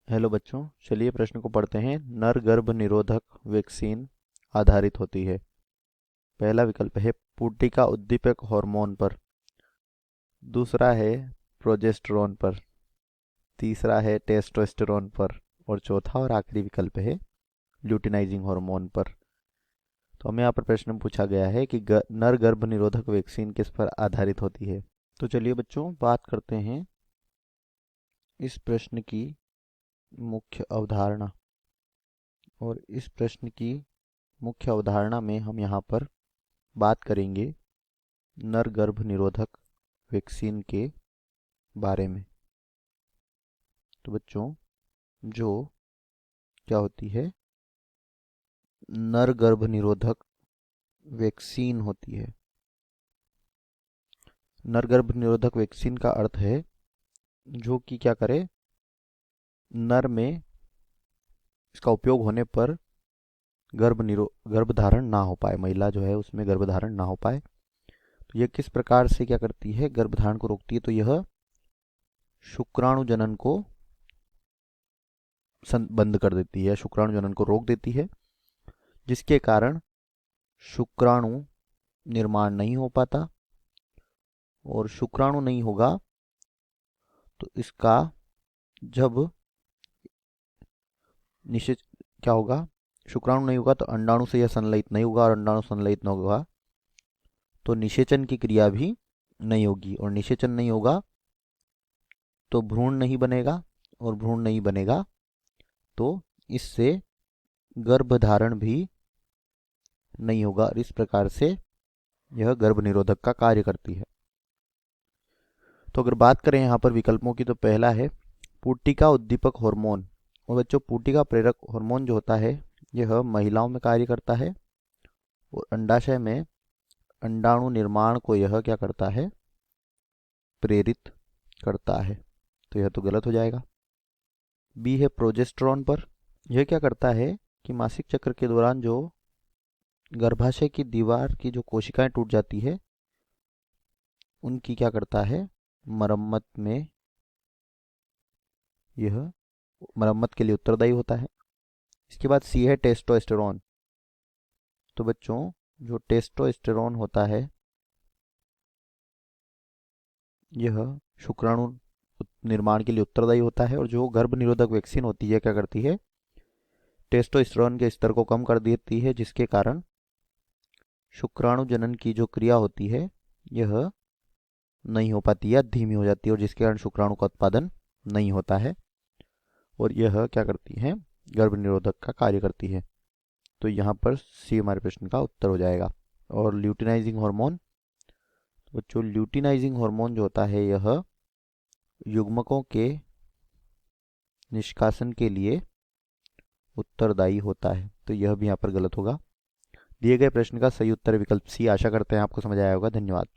Hello बच्चों, चलिए प्रश्न को पढ़ते हैं। नर गर्भ निरोधक वैक्सीन आधारित होती है। पहला विकल्प है पुटिका उद्दीपक हार्मोन पर। दूसरा है प्रोजेस्टेरोन पर। तीसरा है टेस्टोस्टेरोन पर। और चौथा और आखिरी विकल्प है ल्यूटिनाइजिंग हार्मोन पर। तो हमें यहाँ पर प्रश्न में पूछा गया है कि नर गर्भ निरोधक वैक्सीन किस पर आधारित होती है। तो चलिए बच्चों, बात करते हैं इस प्रश्न की मुख्य अवधारणा। और इस प्रश्न की मुख्य अवधारणा में हम यहाँ पर बात करेंगे नर गर्भ निरोधक वैक्सीन के बारे में। तो बच्चों, जो क्या होती है नर गर्भ निरोधक वैक्सीन होती है। नर गर्भ निरोधक वैक्सीन का अर्थ है जो कि क्या करे, नर में इसका उपयोग होने पर गर्भधारण ना हो पाए, महिला जो है उसमें गर्भधारण ना हो पाए। तो यह किस प्रकार से क्या करती है, गर्भधारण को रोकती है। तो यह शुक्राणु जनन को बंद कर देती है, शुक्राणु जनन को रोक देती है, जिसके कारण शुक्राणु निर्माण नहीं हो पाता। और शुक्राणु नहीं होगा तो इसका जब निषेच क्या होगा, शुक्राणु नहीं होगा तो अंडाणु से यह संलयित नहीं होगा, और अंडाणु संलयित नहीं होगा तो निषेचन की क्रिया भी नहीं होगी, और निषेचन नहीं होगा तो भ्रूण नहीं बनेगा, और भ्रूण नहीं बनेगा तो इससे गर्भधारण भी नहीं होगा। और इस प्रकार से यह गर्भ निरोधक का कार्य करती है। तो अगर बात करें यहाँ पर विकल्पों की, तो पहला है पुटिका उद्दीपक हार्मोन। और बच्चों, पुटिका प्रेरक हार्मोन जो होता है यह महिलाओं में कार्य करता है, और अंडाशय में अंडाणु निर्माण को यह क्या करता है, प्रेरित करता है। तो यह तो गलत हो जाएगा। बी है प्रोजेस्टेरोन पर। यह क्या करता है कि मासिक चक्र के दौरान जो गर्भाशय की दीवार की जो कोशिकाएं टूट जाती है उनकी क्या करता है, मरम्मत में, यह मरम्मत के लिए उत्तरदायी होता है। इसके बाद सी है टेस्टोस्टेरोन। तो बच्चों, जो टेस्टोस्टेरोन होता है यह शुक्राणु निर्माण के लिए उत्तरदायी होता है। और जो गर्भ निरोधक वैक्सीन होती है क्या करती है, टेस्टोस्टेरोन के स्तर को कम कर देती है, जिसके कारण शुक्राणु जनन की जो क्रिया होती है यह नहीं हो पाती है, धीमी हो जाती है, और जिसके कारण शुक्राणु का उत्पादन नहीं होता है। और यह क्या करती है, गर्भ निरोधक का कार्य करती है। तो यहाँ पर सी हमारे प्रश्न का उत्तर हो जाएगा। और ल्यूटिनाइजिंग हार्मोन, तो बच्चों ल्यूटिनाइजिंग हार्मोन जो होता है यह युग्मकों के निष्कासन के लिए उत्तरदायी होता है। तो यह भी यहाँ पर गलत होगा। दिए गए प्रश्न का सही उत्तर विकल्प सी। आशा करते हैं आपको समझ आया होगा। धन्यवाद।